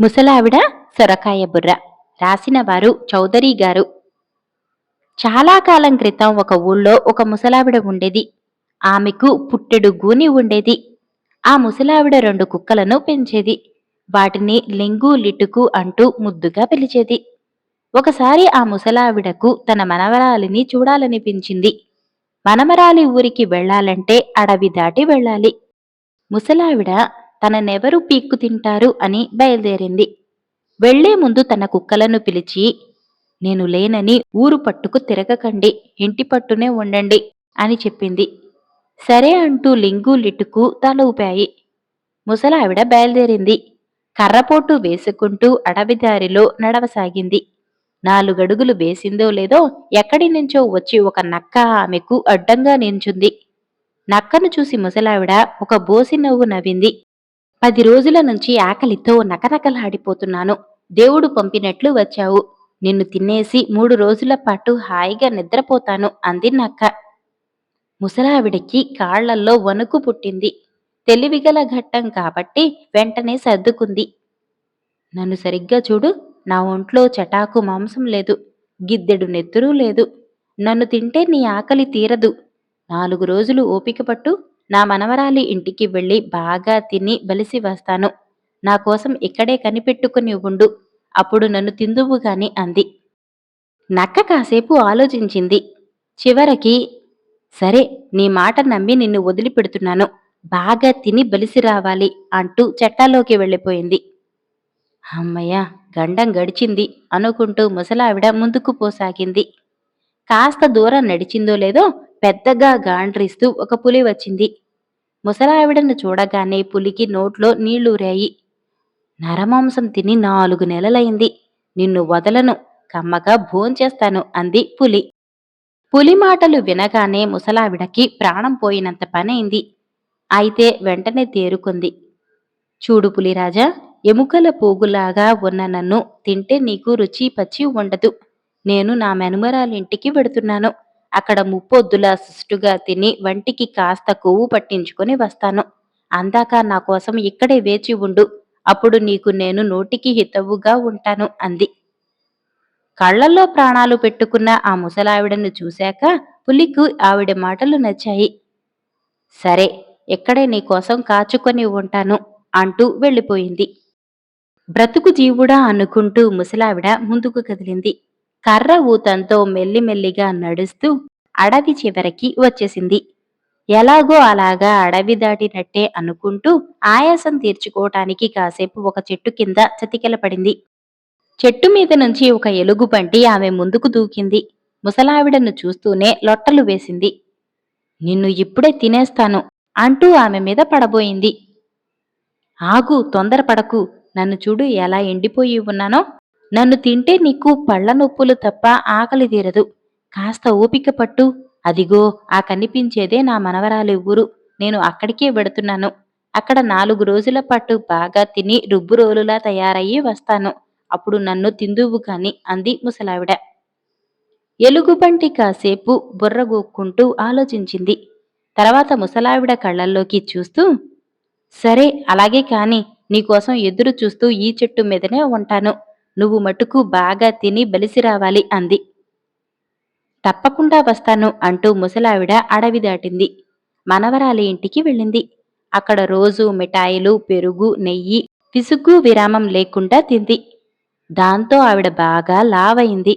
ముసలావిడ సొరకాయ బుర్ర. రాసిన వారు చౌదరి గారు. చాలా కాలం క్రితం ఒక ఊళ్ళో ఒక ముసలావిడ ఉండేది. ఆమెకు పుట్టెడు గూని ఉండేది. ఆ ముసలావిడ 2 కుక్కలను పెంచేది. వాటిని లింగు లిటుకు అంటూ ముద్దుగా పిలిచేది. ఒకసారి ఆ ముసలావిడకు తన మనవరాలిని చూడాలనిపించింది. మనమరాలి ఊరికి వెళ్ళాలంటే అడవి దాటి వెళ్ళాలి. ముసలావిడ తననెవరు పీక్కు తింటారు అని బయలుదేరింది. వెళ్లే ముందు తన కుక్కలను పిలిచి, నేను లేనని ఊరు పట్టుకు తిరగకండి, ఇంటి పట్టునే ఉండండి అని చెప్పింది. సరే అంటూ లింగు లిటుకు తల ఊపాయి. ముసలావిడ బయలుదేరింది. కర్రపోటు వేసుకుంటూ అడవిదారిలో నడవసాగింది. 4 అడుగులు వేసిందో లేదో ఎక్కడి నుంచో వచ్చి ఒక నక్క ఆమెకు అడ్డంగా నించుంది. నక్కను చూసి ముసలావిడ ఒక బోసి నవ్వు నవ్వింది. 10 రోజుల నుంచి ఆకలితో నకనకలాడిపోతున్నాను. దేవుడు పంపినట్లు వచ్చావు. నిన్ను తినేసి 3 రోజుల పాటు హాయిగా నిద్రపోతాను అంది నక్క. ముసలావిడికి కాళ్లల్లో వణుకు పుట్టింది. తెలివిగల ఘట్టం కాబట్టి వెంటనే సర్దుకుంది. నన్ను సరిగ్గా చూడు. నా ఒంట్లో చటాకు మాంసం లేదు. గిద్దెడు నెత్తురూ లేదు. నన్ను తింటే నీ ఆకలి తీరదు. 4 రోజులు ఓపిక పట్టు. నా మనవరాలి ఇంటికి వెళ్ళి బాగా తిని బలిసి వస్తాను. నా కోసం ఇక్కడే కనిపెట్టుకుని ఉండు. అప్పుడు నన్ను తిందువుగాని అంది. నక్క కాసేపు ఆలోచించింది. చివరికి, సరే, నీ మాట నమ్మి నిన్ను వదిలిపెడుతున్నాను. బాగా తిని బలిసి రావాలి అంటూ చెట్టాలోకి వెళ్ళిపోయింది. హమ్మయ్య, గండం గడిచింది అనుకుంటూ ముసలావిడ ముందుకు పోసాగింది. కాస్త దూరం నడిచిందో లేదో పెద్దగా గాండ్రిస్తూ ఒక పులి వచ్చింది. ముసలావిడను చూడగానే పులికి నోట్లో నీళ్లూరాయి. నరమాంసం తిని 4 నెలలైంది. నిన్ను వదలను, కమ్మగా భోంచేస్తాను అంది పులి. పులి మాటలు వినగానే ముసలావిడకి ప్రాణం పోయినంత పనైంది. అయితే వెంటనే తేరుకుంది. చూడు పులిరాజా, ఎముకల పోగులాగా ఉన్న నన్ను తింటే నీకు రుచి పచ్చి ఉండదు. నేను నా మనుమరాలింటికి వెడుతున్నాను. అక్కడ ముప్పొద్దులా సుష్టుగా తిని వంటికి కాస్త కొవ్వు పట్టించుకొని వస్తాను. అందాక నా కోసం ఇక్కడే వేచి ఉండు. అప్పుడు నీకు నేను నోటికి హితవుగా ఉంటాను అంది. కళ్లల్లో ప్రాణాలు పెట్టుకున్న ఆ ముసలావిడను చూశాక పులికి ఆవిడ మాటలు నచ్చాయి. సరే, ఇక్కడే నీకోసం కాచుకొని ఉంటాను అంటూ వెళ్ళిపోయింది. బ్రతుకు జీవుడా అనుకుంటూ ముసలావిడ ముందుకు కదిలింది. కర్ర ఊతంతో మెల్లిమెల్లిగా నడుస్తూ అడవి చివరికి వచ్చేసింది. ఎలాగో అలాగా అడవి దాటినట్టే అనుకుంటూ ఆయాసం తీర్చుకోవటానికి కాసేపు ఒక చెట్టు కింద చతికిలపడింది. చెట్టు మీద నుంచి ఒక ఎలుగుబంటి ఆమె ముందుకు దూకింది. ముసలావిడను చూస్తూనే లొట్టలు వేసింది. నిన్ను ఇప్పుడే తినేస్తాను అంటూ ఆమె మీద పడబోయింది. ఆగు, తొందరపడకు. నన్ను చూడు ఎలా ఎండిపోయి ఉన్నానో. నన్ను తింటే నీకు పళ్ళ నొప్పులు తప్ప ఆకలి తీరదు. కాస్త ఓపిక పట్టు. అదిగో ఆ కనిపించేదే నా మనవరాలి ఊరు. నేను అక్కడికే వెడుతున్నాను. అక్కడ 4 రోజుల పాటు బాగా తిని రుబ్బురోలులా తయారయ్యి వస్తాను. అప్పుడు నన్ను తిందువు కాని అంది ముసలావిడ. ఎలుగుబంటి కాసేపు బుర్రగోక్కుంటూ ఆలోచించింది. తర్వాత ముసలావిడ కళ్ళల్లోకి చూస్తూ, సరే, అలాగే కాని. నీకోసం ఎదురు చూస్తూ ఈ చెట్టు మీదనే ఉంటాను. నువ్వు మటుకు బాగా తిని బలిసి రావాలి అంది. తప్పకుండా వస్తాను అంటూ ముసలావిడ అడవి దాటింది. మనవరాలి ఇంటికి వెళ్ళింది. అక్కడ రోజూ మిఠాయిలు, పెరుగు, నెయ్యి విసుగు విరామం లేకుండా తింది. దాంతో ఆవిడ బాగా లావయింది.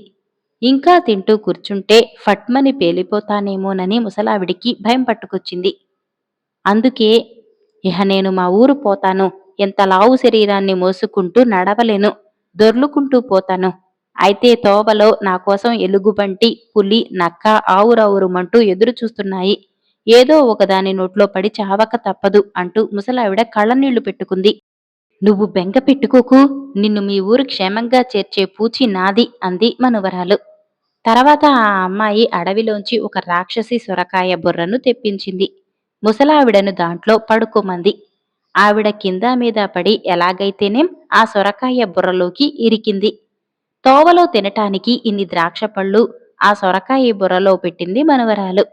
ఇంకా తింటూ కూర్చుంటే ఫట్మని పేలిపోతానేమోనని ముసలావిడికి భయం పట్టుకొచ్చింది. అందుకే, ఇహ నేను మా ఊరు పోతాను. ఎంత లావు శరీరాన్ని మోసుకుంటూ నడవలేను. దొర్లుకుంటూ పోతాను. అయితే తోవలో నాకోసం ఎలుగుబంటి, పులి, నక్క ఆవురావురుమంటూ ఎదురు చూస్తున్నాయి. ఏదో ఒకదాని నోట్లో పడి చావక తప్పదు అంటూ ముసలావిడ కళ్ళనీళ్లు పెట్టుకుంది. నువ్వు బెంగ పెట్టుకోకు. నిన్ను మీ ఊరు క్షేమంగా చేర్చే పూచి నాది అంది మనువరాలు. తర్వాత ఆ అమ్మాయి అడవిలోంచి ఒక రాక్షసి సొరకాయ బుర్రను తెప్పించింది. ముసలావిడను దాంట్లో పడుకోమంది. ఆవిడ కింద మీద పడి ఎలాగైతేనేం ఆ సొరకాయ బుర్రలోకి ఇరికింది. తోవలో తినటానికి ఇన్ని ద్రాక్షపళ్ళు ఆ సొరకాయ బుర్రలో పెట్టింది మనవరాలు.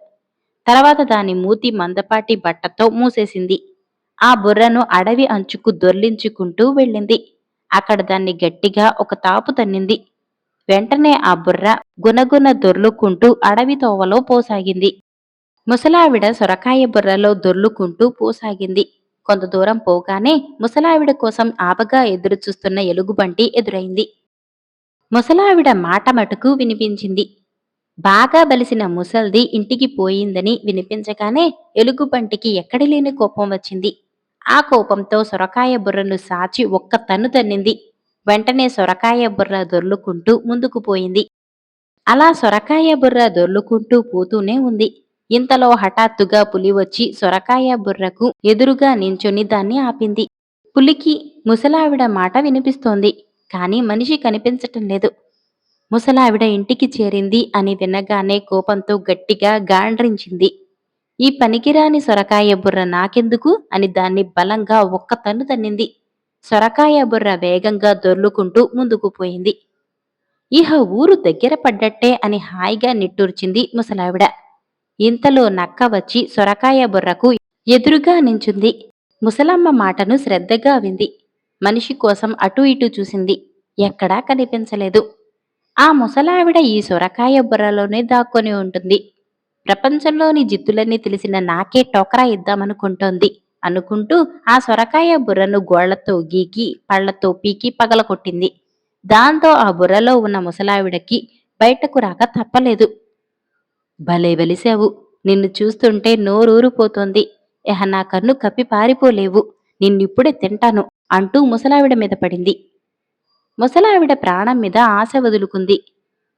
తర్వాత దాని మూతి మందపాటి బట్టతో మూసేసింది. ఆ బుర్రను అడవి అంచుకు దొర్లించుకుంటూ వెళ్ళింది. అక్కడ దాన్ని గట్టిగా ఒక తాపు తన్నింది. వెంటనే ఆ బుర్ర గునగున దొర్లుకుంటూ అడవి తోవలో పోసాగింది. ముసలావిడ సొరకాయ బుర్రలో దొర్లుకుంటూ పోసాగింది. కొంత దూరం పోగానే ముసలావిడ కోసం ఆపగా ఎదురుచూస్తున్న ఎలుగుబంటి ఎదురైంది. ముసలావిడ మాట మటుకు వినిపించింది. బాగా బలిసిన ముసల్ది ఇంటికి పోయిందని వినిపించగానే ఎలుగుబంటికి ఎక్కడిలేని కోపం వచ్చింది. ఆ కోపంతో సొరకాయ బుర్రను సాచి ఒక్క తన్ను తన్నింది. వెంటనే సొరకాయ బుర్ర దొర్లుకుంటూ ముందుకు పోయింది. అలా సొరకాయ బుర్ర దొర్లుకుంటూ పోతూనే ఉంది. ఇంతలో హఠాత్తుగా పులి వచ్చి సొరకాయ బుర్రకు ఎదురుగా నించొని దాన్ని ఆపింది. పులికి ముసలావిడ మాట వినిపిస్తోంది, కాని మనిషి కనిపించటం లేదు. ముసలావిడ ఇంటికి చేరింది అని వినగానే కోపంతో గట్టిగా గాండ్రించింది. ఈ పనికిరాని సొరకాయ బుర్ర నాకెందుకు అని దాన్ని బలంగా ఒక్క తన్ను తన్నింది. సొరకాయ బుర్ర వేగంగా దొర్లుకుంటూ ముందుకు పోయింది. ఇహ ఊరు దగ్గర పడ్డట్టే అని హాయిగా నిట్టూర్చింది ముసలావిడ. ఇంతలో నక్క వచ్చి సొరకాయ బుర్రకు ఎదురుగా నించుంది. ముసలమ్మ మాటను శ్రద్ధగా వింది. మనిషి కోసం అటూ ఇటూ చూసింది. ఎక్కడా కనిపించలేదు. ఆ ముసలావిడ ఈ సొరకాయ బుర్రలోనే దాక్కొని ఉంటుంది. ప్రపంచంలోని జిత్తులన్నీ తెలిసిన నాకే టోకరా ఇద్దామనుకుంటోంది అనుకుంటూ ఆ సొరకాయ బుర్రను గోళ్లతో గీకి పళ్లతో పీకి పగలకొట్టింది. దాంతో ఆ బుర్రలో ఉన్న ముసలావిడకి బయటకు రాక తప్పలేదు. భలే వెలిశావు, నిన్ను చూస్తుంటే నోరూరిపోతోంది. నా కన్ను కప్పి పారిపోలేవు, నిన్నిప్పుడే తింటాను అంటూ ముసలావిడ మీద పడింది. ముసలావిడ ప్రాణం మీద ఆశ వదులుకుంది.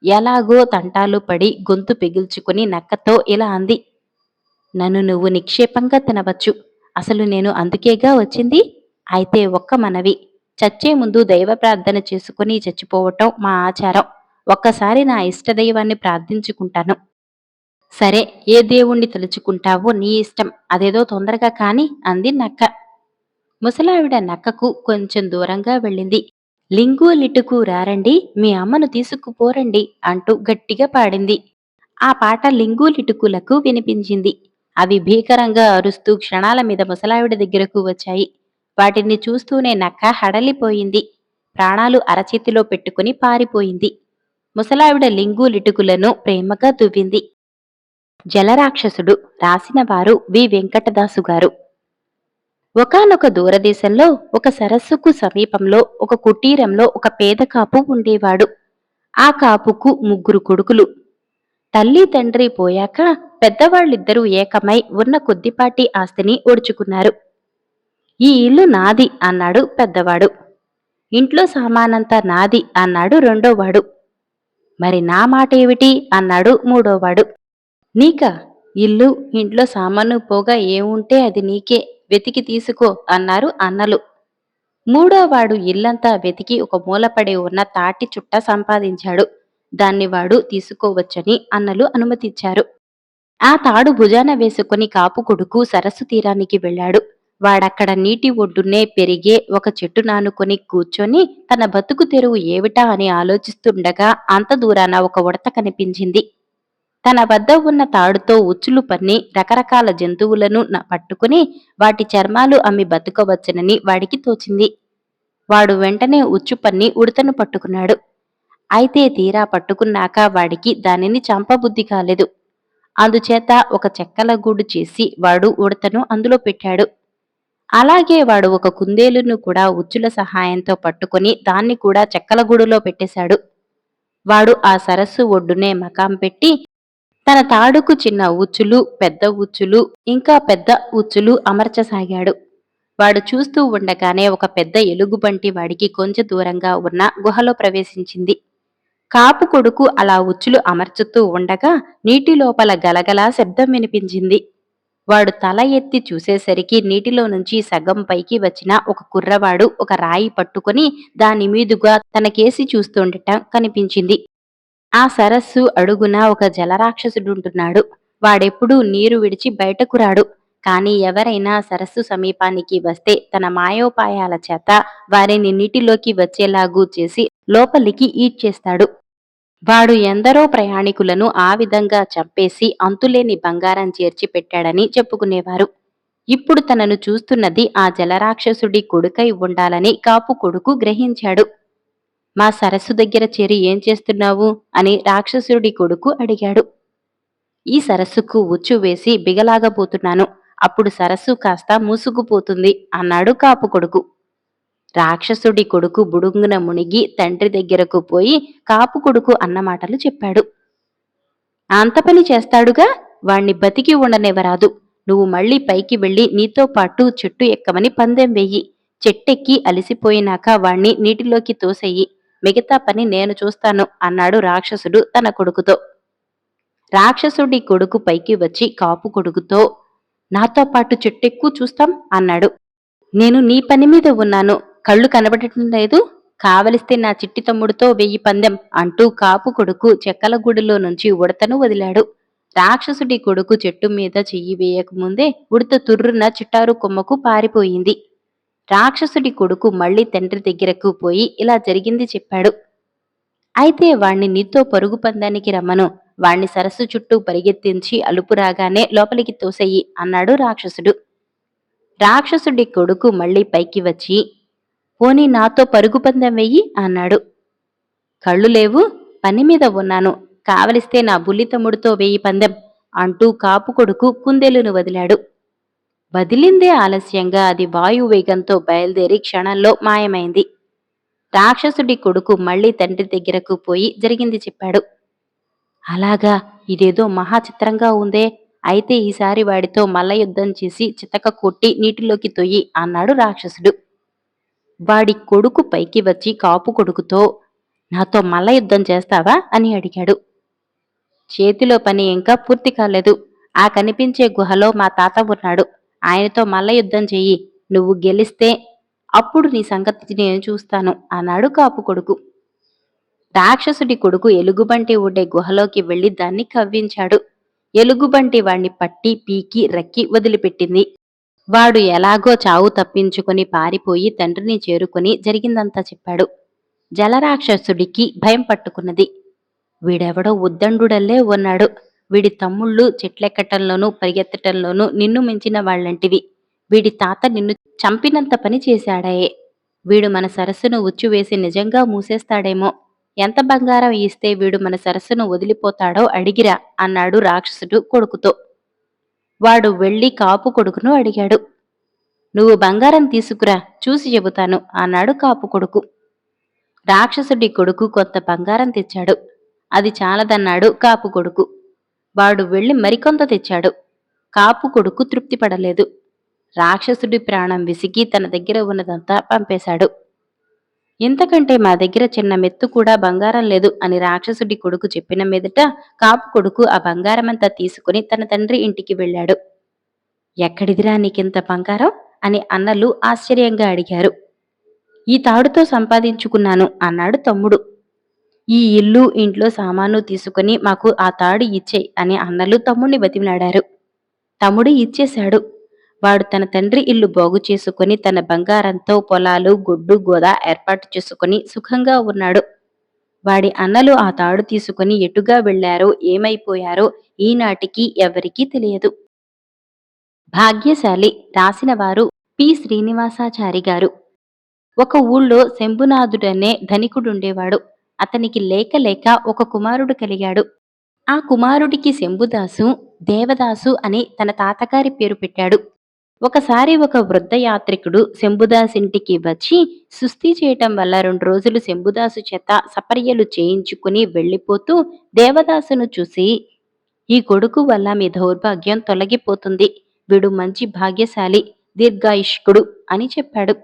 ఎలాగో తంటాలు పడి గొంతు పెగిల్చుకుని నక్కతో ఇలా అంది. నన్ను నువ్వు నిక్షేపంగా తినవచ్చు. అసలు నేను అందుకేగా వచ్చింది. అయితే ఒక్క మనవి, చచ్చే ముందు దైవ ప్రార్థన చేసుకుని చచ్చిపోవటం మా ఆచారం. ఒక్కసారి నా ఇష్టదైవాన్ని ప్రార్థించుకుంటాను. సరే, ఏ దేవుణ్ణి తలుచుకుంటావో నీ ఇష్టం, అదేదో తొందరగా కాని అంది నక్క. ముసలావిడ నక్కకు కొంచెం దూరంగా వెళ్ళింది. లింగు లిటుకు రారండి, మీ అమ్మను తీసుకుపోరండి అంటూ గట్టిగా పాడింది. ఆ పాట లింగు లిటుకులకు వినిపించింది. అవి భీకరంగా అరుస్తూ క్షణాల మీద ముసలావిడ దగ్గరకు వచ్చాయి. వాటిని చూస్తూనే నక్క హడలిపోయింది. ప్రాణాలు అరచేతిలో పెట్టుకుని పారిపోయింది. ముసలావిడ లింగు లిటుకులను ప్రేమగా దువ్వింది. జలరాక్షసుడు రాసినవారు వి వెంకటదాసు గారు. ఒకానొక దూరదేశంలో ఒక సరస్సుకు సమీపంలో ఒక కుటీరంలో ఒక పేద కాపు ఉండేవాడు. ఆ కాపుకు ముగ్గురు కొడుకులు. తల్లి తండ్రి పోయాక పెద్దవాళ్ళిద్దరూ ఏకమై ఉన్న కొద్దిపాటి ఆస్తిని ఒడుచుకున్నారు. ఈ ఇల్లు నాది అన్నాడు పెద్దవాడు. ఇంట్లో సామానంతా నాది అన్నాడు రెండోవాడు. మరి నా మాట ఏమిటి అన్నాడు మూడోవాడు. నీకా? ఇల్లు ఇంట్లో సామాను పోగా ఏముంటే అది నీకే, వెతికి తీసుకో అన్నారు అన్నలు. మూడోవాడు ఇల్లంతా వెతికి ఒక మూలపడి ఉన్న తాటి చుట్ట సంపాదించాడు. దాన్ని వాడు తీసుకోవచ్చని అన్నలు అనుమతిచ్చారు. ఆ తాడు భుజాన వేసుకుని కాపు కొడుకు సరస్సు తీరానికి వెళ్ళాడు. వాడక్కడ నీటి ఒడ్డునే పెరిగే ఒక చెట్టు నానుకొని కూర్చొని తన బతుకు తెరువు ఏమిటా అని ఆలోచిస్తుండగా అంత దూరాన ఒక ఉడత కనిపించింది. తన వద్ద ఉన్న తాడుతో ఉచ్చులు పన్ని రకరకాల జంతువులను పట్టుకుని వాటి చర్మాలు అమ్మి బతుకవచ్చునని వాడికి తోచింది. వాడు వెంటనే ఉచ్చు పన్ని ఉడతను పట్టుకున్నాడు. అయితే తీరా పట్టుకున్నాక వాడికి దానిని చంపబుద్ధి కాలేదు. అందుచేత ఒక చెక్కల గూడు చేసి వాడు ఉడతను అందులో పెట్టాడు. అలాగే వాడు ఒక కుందేలును కూడా ఉచ్చుల సహాయంతో పట్టుకుని దాన్ని కూడా చెక్కల గూడులో పెట్టేశాడు. వాడు ఆ సరస్సు ఒడ్డునే మకాం పెట్టి తన తాడుకు చిన్న ఉచ్చులు, పెద్ద ఉచ్చులు, ఇంకా పెద్ద ఉచ్చులు అమర్చసాగాడు. వాడు చూస్తూ ఉండగానే ఒక పెద్ద ఎలుగుబంటి వాడికి కొంచెం దూరంగా ఉన్న గుహలో ప్రవేశించింది. కాపు కొడుకు అలా ఉచ్చులు అమర్చుతూ ఉండగా నీటి లోపల గలగలా శబ్దం వినిపించింది. వాడు తల ఎత్తి చూసేసరికి నీటిలో నుంచి సగం పైకి వచ్చిన ఒక కుర్రవాడు ఒక రాయి పట్టుకుని దాని మీదుగా తనకేసి చూస్తుండటం కనిపించింది. ఆ సరస్సు అడుగున ఒక జలరాక్షసుడుంటున్నాడు. వాడెప్పుడూ నీరు విడిచి బయటకు రాడు. కాని ఎవరైనా సరస్సు సమీపానికి వస్తే తన మాయోపాయాల చేత వారిని నీటిలోకి వచ్చేలాగూ చేసి లోపలికి ఈడ్చేస్తాడు. వాడు ఎందరో ప్రయాణికులను ఆ విధంగా చంపేసి అంతులేని బంగారం చేర్చి పెట్టాడని చెప్పుకునేవారు. ఇప్పుడు తనను చూస్తున్నది ఆ జలరాక్షసుడి కొడుకై ఉండాలని కాపు కొడుకు గ్రహించాడు. మా సరస్సు దగ్గర చేరి ఏం చేస్తున్నావు అని రాక్షసుడి కొడుకు అడిగాడు. ఈ సరస్సుకు ఉచ్చు వేసి బిగలాగబోతున్నాను. అప్పుడు సరస్సు కాస్త మూసుకుపోతుంది అన్నాడు కాపు కొడుకు. రాక్షసుడి కొడుకు బుడుంగున మునిగి తండ్రి దగ్గరకు పోయి కాపు కొడుకు అన్న మాటలు చెప్పాడు. అంత పని చేస్తాడుగా, వాణ్ణి బతికి ఉండనివ్వరాదు. నువ్వు మళ్ళీ పైకి వెళ్ళి నీతో పాటు చెట్టు ఎక్కమని పందెం వెయ్యి. చెట్టెక్కి అలిసిపోయినాక వాణ్ణి నీటిలోకి తోసెయ్యి. మిగతా పని నేను చూస్తాను అన్నాడు రాక్షసుడు తన కొడుకుతో. రాక్షసుడి కొడుకు పైకి వచ్చి కాపు కొడుకుతో, నాతో పాటు చెట్టెక్కు చూస్తాం అన్నాడు. నేను నీ పని మీద ఉన్నాను, కళ్ళు కనబడటం లేదు. కావలిస్తే నా చిట్టి తమ్ముడితో వెయ్యి పందెం అంటూ కాపు కొడుకు చెక్కల గూడులో నుంచి ఉడతను వదిలాడు. రాక్షసుడి కొడుకు చెట్టు మీద చెయ్యి వేయకముందే ఉడత తుర్రున చిట్టారు కొమ్మకు పారిపోయింది. రాక్షసుడి కొడుకు మళ్లీ తండ్రి దగ్గరకు పోయి ఇలా జరిగింది చెప్పాడు. అయితే వాణ్ణి నీతో పరుగు పందానికి రమ్మను. వాణ్ణి సరస్సు చుట్టూ పరిగెత్తించి అలుపు రాగానే లోపలికి తోసెయ్యి అన్నాడు రాక్షసుడు. రాక్షసుడి కొడుకు మళ్లీ పైకి వచ్చి, పోనీ నాతో పరుగు పందెం వెయ్యి అన్నాడు. కళ్ళు లేవు, పని మీద ఉన్నాను. కావలిస్తే నా బుల్లి తమ్ముడితో వెయ్యి పందెం అంటూ కాపు కొడుకు కుందేలును వదిలాడు. వదిలిందే ఆలస్యంగా అది వాయువేగంతో బయలుదేరి క్షణంలో మాయమైంది. రాక్షసుడి కొడుకు మళ్లీ తండ్రి దగ్గరకు పోయి జరిగింది చెప్పాడు. అలాగా, ఇదేదో మహాచిత్రంగా ఉందే. అయితే ఈసారి వాడితో మల్ల యుద్ధం చేసి చితక కొట్టి నీటిలోకి తొయ్యి అన్నాడు రాక్షసుడు. వాడి కొడుకు పైకి వచ్చి కాపు కొడుకుతో, నాతో మల్ల యుద్ధం చేస్తావా అని అడిగాడు. చేతిలో పని ఇంకా పూర్తి కాలేదు. ఆ కనిపించే గుహలో మా తాత ఉన్నాడు. ఆయనతో మల్ల యుద్ధం చెయ్యి. నువ్వు గెలిస్తే అప్పుడు నీ సంగతి నేను చూస్తాను అన్నాడు కాపు కొడుకు. రాక్షసుడి కొడుకు ఎలుగుబంటి ఉండే గుహలోకి వెళ్లి దాన్ని కవ్వించాడు. ఎలుగుబంటి వాణ్ణి పట్టి పీకి రక్కి వదిలిపెట్టింది. వాడు ఎలాగో చావు తప్పించుకుని పారిపోయి తండ్రిని చేరుకుని జరిగిందంతా చెప్పాడు. జలరాక్షసుడికి భయం పట్టుకున్నది. వీడెవడో ఉద్దండుడల్లే ఉన్నాడు. వీడి తమ్ముళ్ళు చెట్లెక్కటంలోనూ పరిగెత్తటంలోనూ నిన్ను మించిన వాళ్ళంటివి. వీడి తాత నిన్ను చంపినంత పని చేశాడాయే. వీడు మన సరస్సును ఉచ్చువేసి నిజంగా మూసేస్తాడేమో. ఎంత బంగారం ఇస్తే వీడు మన సరస్సును వదిలిపోతాడో అడిగిరా అన్నాడు రాక్షసుడు కొడుకుతో. వాడు వెళ్లి కాపు కొడుకును అడిగాడు. నువ్వు బంగారం తీసుకురా, చూసి చెబుతాను అన్నాడు కాపు కొడుకు. రాక్షసుడి కొడుకు కొంత బంగారం తెచ్చాడు. అది చాలదన్నాడు కాపు కొడుకు. వాడు వెళ్లి మరికొంత తెచ్చాడు. కాపు కొడుకు తృప్తిపడలేదు. రాక్షసుడి ప్రాణం విసిగి తన దగ్గర ఉన్నదంతా పంపేశాడు. ఇంతకంటే మా దగ్గర చిన్న మెత్తు కూడా బంగారం లేదు అని రాక్షసుడి కొడుకు చెప్పిన మీదట కాపు కొడుకు ఆ బంగారమంతా తీసుకుని తన తండ్రి ఇంటికి వెళ్ళాడు. ఎక్కడిదిరా నీకింత బంగారం అని అన్నలు ఆశ్చర్యంగా అడిగారు. ఈ తాడుతో సంపాదించుకున్నాను అన్నాడు తమ్ముడు. ఈ ఇల్లు ఇంట్లో సామాను తీసుకుని మాకు ఆ తాడు ఇచ్చేయ్ అని అన్నలు తమ్ముణ్ణి బతిమిలాడారు. తమ్ముడు ఇచ్చేశాడు. వాడు తన తండ్రి ఇల్లు బాగు చేసుకుని తన బంగారంతో పొలాలు గొడ్డు గోద ఏర్పాటు చేసుకుని సుఖంగా ఉన్నాడు. వాడి అన్నలు ఆ తాడు తీసుకుని ఎటుగా వెళ్లారో ఏమైపోయారో ఈనాటికి ఎవరికీ తెలియదు. భాగ్యశాలి రాసిన వారు పి. శ్రీనివాసాచారి గారు. ఒక ఊళ్ళో శంభునాథుడనే ధనికుడుండేవాడు. అతనికి లేక లేక ఒక కుమారుడు కలిగాడు. ఆ కుమారుడికి శంభుదాసు, దేవదాసు అని తన తాతగారి పేరు పెట్టాడు. ఒకసారి ఒక వృద్ధ యాత్రికుడు శంభుదాసింటికి వచ్చి సుస్థి చేయటం వల్ల 2 రోజులు శంభుదాసు చేత సపర్యలు చేయించుకుని వెళ్ళిపోతూ దేవదాసును చూసి, ఈ కొడుకు వల్ల మీ దౌర్భాగ్యం తొలగిపోతుంది. వీడు మంచి భాగ్యశాలి, దీర్ఘాయుష్కుడు అని చెప్పాడు.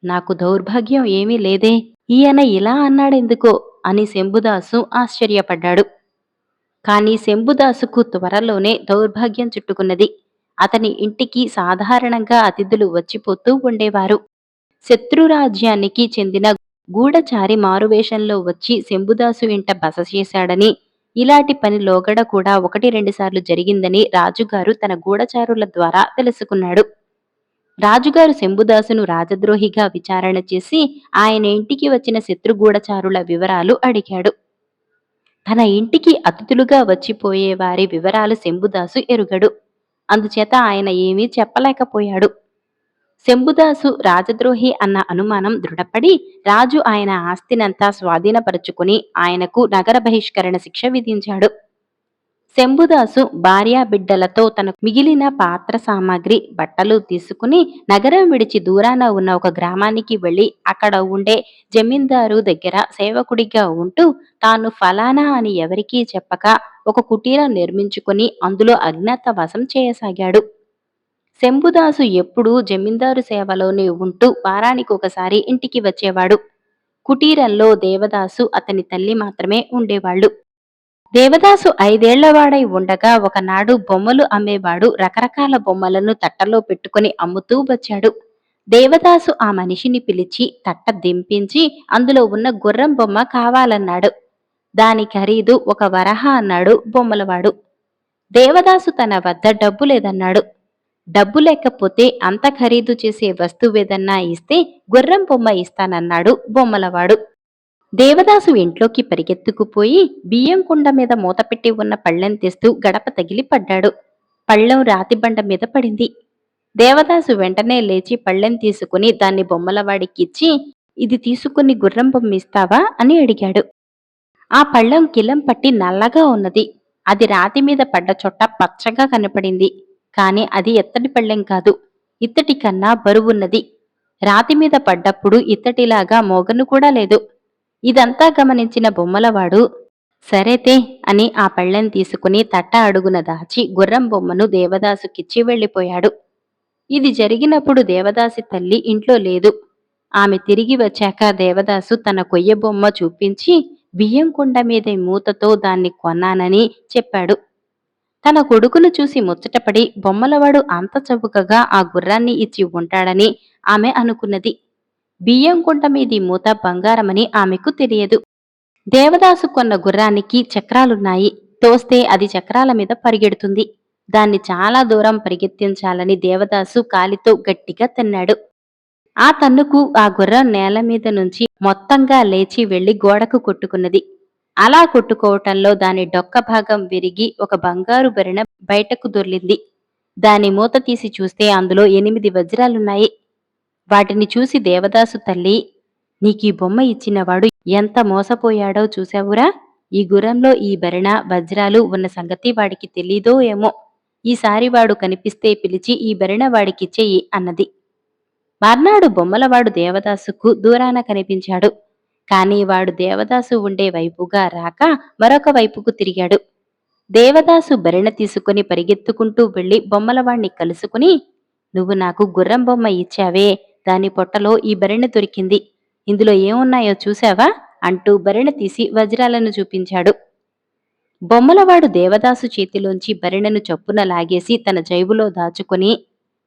నాకు దౌర్భాగ్యం ఏమీ లేదే, ఈయన ఇలా అన్నాడెందుకో అని శంభుదాసు ఆశ్చర్యపడ్డాడు. కాని శంభుదాసుకు త్వరలోనే దౌర్భాగ్యం చుట్టుకున్నది. అతని ఇంటికి సాధారణంగా అతిథులు వచ్చిపోతూ ఉండేవారు. శత్రురాజ్యానికి చెందిన గూఢచారి మారువేషంలో వచ్చి శంభుదాసు ఇంట బస చేశాడని, ఇలాంటి పని లోగడ కూడా 1-2 సార్లు జరిగిందని రాజుగారు తన గూఢచారుల ద్వారా తెలుసుకున్నాడు. రాజుగారు శంభుదాసును రాజద్రోహిగా విచారణ చేసి ఆయన ఇంటికి వచ్చిన శత్రుగూఢచారుల వివరాలు అడిగాడు. తన ఇంటికి అతిథులుగా వచ్చిపోయే వారి వివరాలు శంభుదాసు ఎరుగడు. అందుచేత ఆయన ఏమీ చెప్పలేకపోయాడు. శంభుదాసు రాజద్రోహి అన్న అనుమానం దృఢపడి రాజు ఆయన ఆస్తినంతా స్వాధీనపరుచుకుని ఆయనకు నగర బహిష్కరణ శిక్ష విధించాడు. శంభుదాసు భార్యా బిడ్డలతో తనకు మిగిలిన పాత్ర సామాగ్రి బట్టలు తీసుకుని నగరం విడిచి దూరాన ఉన్న ఒక గ్రామానికి వెళ్లి అక్కడ ఉండే జమీందారు దగ్గర సేవకుడిగా ఉంటూ తాను ఫలానా అని ఎవరికీ చెప్పక ఒక కుటీరం నిర్మించుకుని అందులో అజ్ఞాతవాసం చేయసాగాడు. శంభుదాసు ఎప్పుడూ జమీందారు సేవలోనే ఉంటూ వారానికి ఒకసారి ఇంటికి వచ్చేవాడు. కుటీరంలో దేవదాసు అతని తల్లి మాత్రమే ఉండేవాళ్లు. దేవదాసు 5 ఏళ్లవాడై ఉండగా ఒకనాడు బొమ్మలు అమ్మేవాడు రకరకాల బొమ్మలను తట్టలో పెట్టుకుని అమ్ముతూ వచ్చాడు. దేవదాసు ఆ మనిషిని పిలిచి తట్ట దింపించి అందులో ఉన్న గుర్రం బొమ్మ కావాలన్నాడు. దాని ఖరీదు 1 వరహ అన్నాడు బొమ్మలవాడు. దేవదాసు తన వద్ద డబ్బు లేదన్నాడు. డబ్బు లేకపోతే అంత ఖరీదు చేసే వస్తువేదన్నా ఇస్తే గుర్రం బొమ్మ ఇస్తానన్నాడు బొమ్మలవాడు. దేవదాసు ఇంట్లోకి పరిగెత్తుకుపోయి బియ్యం కుండ మీద మూతపెట్టి ఉన్న పళ్ళెం తెస్తూ గడప తగిలి పడ్డాడు. పళ్ళెం రాతిబండ మీద పడింది. దేవదాసు వెంటనే లేచి పళ్ళెం తీసుకుని దాన్ని బొమ్మలవాడికిచ్చి, ఇది తీసుకుని గుర్రం బొమ్మ ఇస్తావా అని అడిగాడు. ఆ పళ్ళెం కిలం పట్టి నల్లగా ఉన్నది. అది రాతి మీద పడ్డ చొట్ట పచ్చగా కనపడింది. కాని అది ఎత్తడి పళ్ళెం కాదు, ఇత్తడి కన్నా బరువున్నది. రాతి మీద పడ్డప్పుడు ఇత్తడిలాగా మోగను కూడా లేదు. ఇదంతా గమనించిన బొమ్మలవాడు సరేతే అని ఆ పళ్ళెం తీసుకుని తట్ట అడుగున దాచి గుర్రం బొమ్మను దేవదాసుకిచ్చి వెళ్లిపోయాడు. ఇది జరిగినప్పుడు దేవదాసి తల్లి ఇంట్లో లేదు. ఆమె తిరిగి వచ్చాక దేవదాసు తన కొయ్య బొమ్మ చూపించి బియ్యం కుండ మీద మూతతో దాన్ని కొన్నానని చెప్పాడు. తన కొడుకును చూసి ముచ్చటపడి బొమ్మలవాడు అంత చౌకగా ఆ గుర్రాన్ని ఇచ్చి ఉంటాడని ఆమె అనుకున్నది. బియ్యం కుండ మీది మూత బంగారమని ఆమెకు తెలియదు. దేవదాసు కొన్న గుర్రానికి చక్రాలున్నాయి. తోస్తే అది చక్రాల మీద పరిగెడుతుంది. దాన్ని చాలా దూరం పరిగెత్తించాలని దేవదాసు కాలితో గట్టిగా తన్నాడు. ఆ తన్నుకు ఆ గుర్రం నేల మీద నుంచి మొత్తంగా లేచి వెళ్లి గోడకు కొట్టుకున్నది. అలా కొట్టుకోవటంలో దాని డొక్క భాగం విరిగి ఒక బంగారు బెరణ బయటకు దొర్లింది. దాని మూత తీసి చూస్తే అందులో 8 వజ్రాలున్నాయి. వాటిని చూసి దేవదాసు తల్లి, నీకీ బొమ్మ ఇచ్చినవాడు ఎంత మోసపోయాడో చూశావురా? ఈ గుర్రంలో ఈ భరణ వజ్రాలు ఉన్న సంగతి వాడికి తెలీదో ఏమో. ఈసారి వాడు కనిపిస్తే పిలిచి ఈ భరణ వాడికిచ్చేయి అన్నది. మర్నాడు బొమ్మలవాడు దేవదాసుకు దూరాన కనిపించాడు. కాని వాడు దేవదాసు ఉండే వైపుగా రాక మరొక వైపుకు తిరిగాడు. దేవదాసు భరణ తీసుకుని పరిగెత్తుకుంటూ వెళ్లి బొమ్మలవాణ్ణి కలుసుకుని, నువ్వు నాకు గుర్రం బొమ్మ ఇచ్చావే, దాని పొట్టలో ఈ భరణ దొరికింది. ఇందులో ఏమున్నాయో చూశావా అంటూ భరణ తీసి వజ్రాలను చూపించాడు. బొమ్మలవాడు దేవదాసు చేతిలోంచి భరణను చప్పున లాగేసి తన జైబులో దాచుకుని,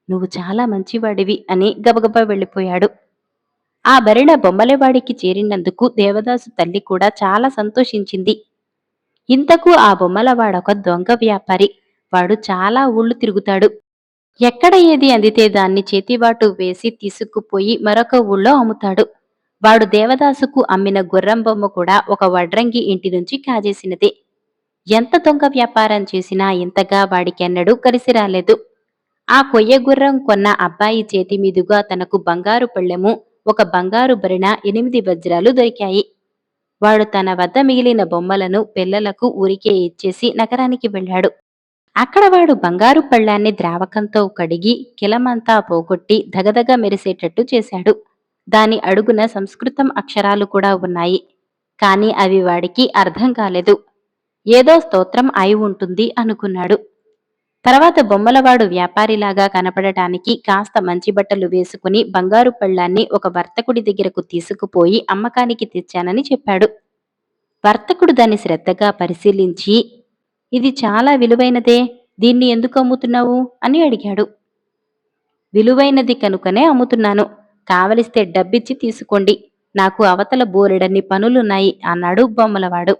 నువ్వు చాలా మంచివాడివి అని గబగబా వెళ్ళిపోయాడు. ఆ భరణ బొమ్మలవాడికి చేరినందుకు దేవదాసు తల్లి కూడా చాలా సంతోషించింది. ఇంతకు ఆ బొమ్మలవాడొక దొంగ వ్యాపారి. వాడు చాలా ఊళ్ళు తిరుగుతాడు. ఎక్కడ ఏది అందితే దాన్ని చేతివాటు వేసి తీసుకుపోయి మరొక ఊళ్ళో అమ్ముతాడు. వాడు దేవదాసుకు అమ్మిన గుర్రం బొమ్మ కూడా ఒక వడ్రంగి ఇంటి నుంచి కాజేసినదే. ఎంత దొంగ వ్యాపారం చేసినా ఇంతగా వాడికెన్నడూ కలిసి రాలేదు. ఆ కొయ్య గుర్రం కొన్న అబ్బాయి చేతి మీదుగా తనకు బంగారు పళ్ళెము, ఒక బంగారు భరిణ, 8 వజ్రాలు దొరికాయి. వాడు తన వద్ద మిగిలిన బొమ్మలను పిల్లలకు ఊరికే ఇచ్చేసి నగరానికి వెళ్ళాడు. అక్కడ వాడు బంగారు పళ్ళాన్ని ద్రావకంతో కడిగి కిలమంతా పోగొట్టి ధగధగ మెరిసేటట్టు చేశాడు. దాని అడుగున సంస్కృతం అక్షరాలు కూడా ఉన్నాయి. కాని అవి వాడికి అర్థం కాలేదు. ఏదో స్తోత్రం అయి ఉంటుంది అనుకున్నాడు. తర్వాత బొమ్మలవాడు వ్యాపారిలాగా కనపడటానికి కాస్త మంచి బట్టలు వేసుకుని బంగారు పళ్ళాన్ని ఒక వర్తకుడి దగ్గరకు తీసుకుపోయి అమ్మకానికి తెచ్చానని చెప్పాడు. వర్తకుడు దాన్ని శ్రద్ధగా పరిశీలించి, ఇది చాలా విలువైనదే, దీన్ని ఎందుకు అమ్ముతున్నావు అని అడిగాడు. విలువైనది కనుకనే అమ్ముతున్నాను. కావలిస్తే డబ్బిచ్చి తీసుకోండి. నాకు అవతల బోలెడన్ని పనులున్నాయి అన్నాడు బొమ్మలవాడు.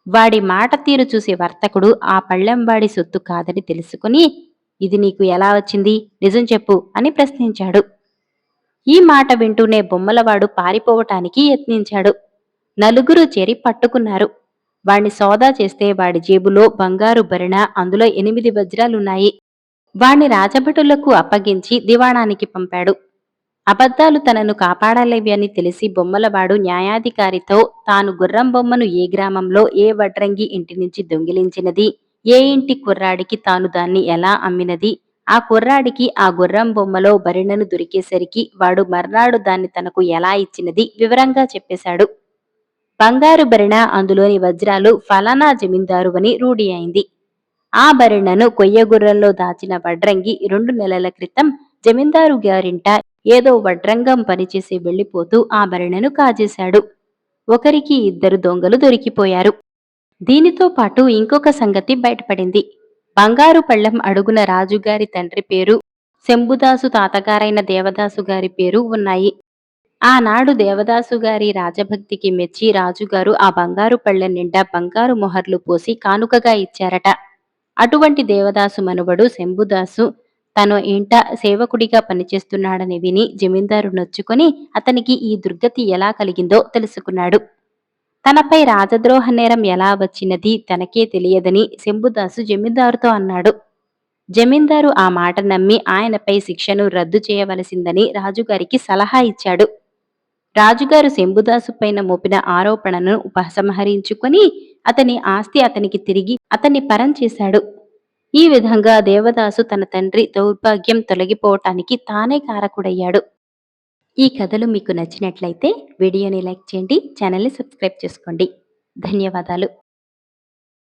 వాడి మాట తీరు చూసి వర్తకుడు ఆ పళ్ళెం వాడి సొత్తు కాదని తెలుసుకుని, ఇది నీకు ఎలా వచ్చింది, నిజం చెప్పు అని ప్రశ్నించాడు. ఈ మాట వింటూనే బొమ్మలవాడు పారిపోవటానికి యత్నించాడు. నలుగురు చేరి పట్టుకున్నారు. వాణ్ణి సోదా చేస్తే వాడి జేబులో బంగారు భరిణ, అందులో 8 వజ్రాలున్నాయి. వాణ్ణి రాజభటులకు అప్పగించి దివాణానికి పంపాడు. అబద్ధాలు తనను కాపాడలేవి అని తెలిసి బొమ్మలవాడు న్యాయాధికారితో తాను గుర్రం బొమ్మను ఏ గ్రామంలో ఏ వడ్రంగి ఇంటి నుంచి దొంగిలించినది, ఏ ఇంటి కుర్రాడికి తాను దాన్ని ఎలా అమ్మినది, ఆ కుర్రాడికి ఆ గుర్రం బొమ్మలో భరిణెను దొరికేసరికి వాడు మర్నాడు దాన్ని తనకు ఎలా ఇచ్చినది వివరంగా చెప్పేశాడు. బంగారు భరిణ, అందులోని వజ్రాలు ఫలానా జమీందారువని రూఢి అయింది. ఆ భరిణను కొయ్యగుర్రంలో దాచిన వడ్రంగి 2 నెలల క్రితం జమీందారు గారింట ఏదో వడ్రంగం పనిచేసి వెళ్లిపోతూ ఆ భరిణెను కాజేశాడు. ఒకరికి ఇద్దరు దొంగలు దొరికిపోయారు. దీనితో పాటు ఇంకొక సంగతి బయటపడింది. బంగారు పళ్ళెం అడుగున రాజుగారి తండ్రి పేరు, శంభుదాసు తాతగారైన దేవదాసు గారి పేరు ఉన్నాయి. ఆనాడు దేవదాసు గారి రాజభక్తికి మెచ్చి రాజుగారు ఆ బంగారు పళ్ళెం నిండా బంగారు మొహర్లు పోసి కానుకగా ఇచ్చారట. అటువంటి దేవదాసు మనువడు శంభుదాసు తన ఇంట సేవకుడిగా పనిచేస్తున్నాడని విని జమీందారు నొచ్చుకొని అతనికి ఈ దుర్గతి ఎలా కలిగిందో తెలుసుకున్నాడు. తనపై రాజద్రోహ నేరం ఎలా వచ్చినది తనకే తెలియదని శంభుదాసు జమీందారుతో అన్నాడు. జమీందారు ఆ మాట నమ్మి ఆయనపై శిక్షను రద్దు చేయవలసిందని రాజుగారికి సలహా ఇచ్చాడు. రాజుగారు శంభుదాసు పైన మోపిన ఆరోపణను ఉపసంహరించుకొని అతని ఆస్తి అతనికి తిరిగి అతన్ని పరం చేశాడు. ఈ విధంగా దేవదాసు తన తండ్రి దౌర్భాగ్యం తొలగిపోవటానికి తానే కారకుడయ్యాడు. ఈ కథలు మీకు నచ్చినట్లయితే వీడియోని లైక్ చేయండి, ఛానల్ని సబ్స్క్రైబ్ చేసుకోండి. ధన్యవాదాలు.